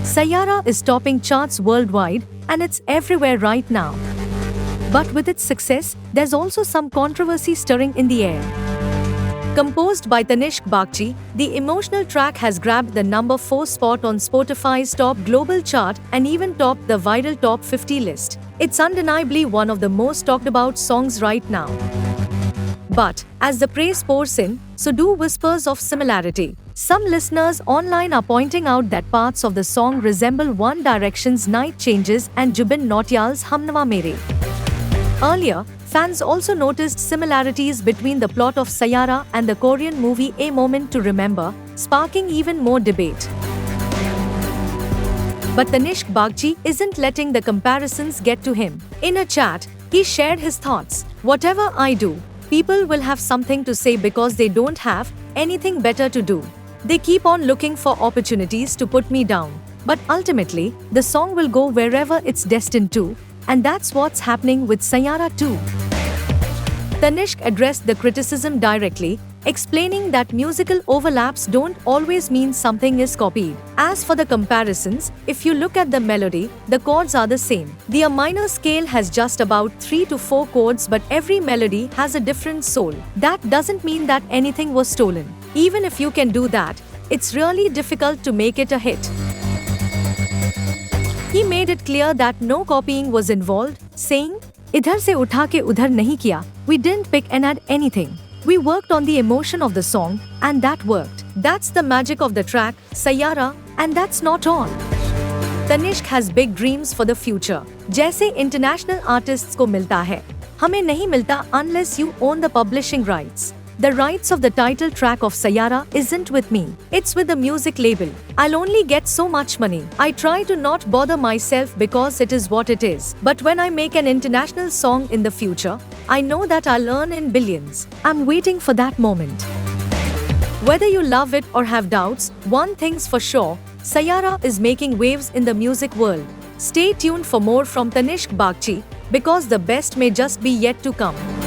Sayara is topping charts worldwide and it's everywhere right now. But with its success, there's also some controversy stirring in the air. Composed by Tanishq Bagchi, the emotional track has grabbed the number 4 spot on Spotify's top global chart and even topped the viral top 50 list. It's undeniably one of the most talked about songs right now. But, as the praise pours in, so do whispers of similarity. Some listeners online are pointing out that parts of the song resemble One Direction's Night Changes and Jubin Nautiyal's Humnawa Mere. Earlier, fans also noticed similarities between the plot of Sayara and the Korean movie A Moment to Remember, sparking even more debate. But Tanishq Bagchi isn't letting the comparisons get to him. In a chat, he shared his thoughts. Whatever I do, people will have something to say because they don't have anything better to do. They keep on looking for opportunities to put me down. But ultimately, the song will go wherever it's destined to, and that's what's happening with Sayara too. Tanishq addressed the criticism directly, explaining that musical overlaps don't always mean something is copied. As for the comparisons, if you look at the melody, the chords are the same. The A minor scale has just about 3 to 4 chords, but every melody has a different soul. That doesn't mean that anything was stolen. Even if you can do that, it's really difficult to make it a hit. He made it clear that no copying was involved, saying, "Idhar se utha ke udhar nahi kiya. We didn't pick and add anything. We worked on the emotion of the song, and that worked. That's the magic of the track, Sayara, and that's not all." Tanishq has big dreams for the future. जैसे international artists को मिलता है, हमें नहीं मिलता unless you own the publishing rights. The rights of the title track of Sayara isn't with me. It's with the music label. I'll only get so much money. I try to not bother myself because it is what it is. But when I make an international song in the future, I know that I'll earn in billions. I'm waiting for that moment. Whether you love it or have doubts, one thing's for sure, Sayara is making waves in the music world. Stay tuned for more from Tanishq Bagchi, because the best may just be yet to come.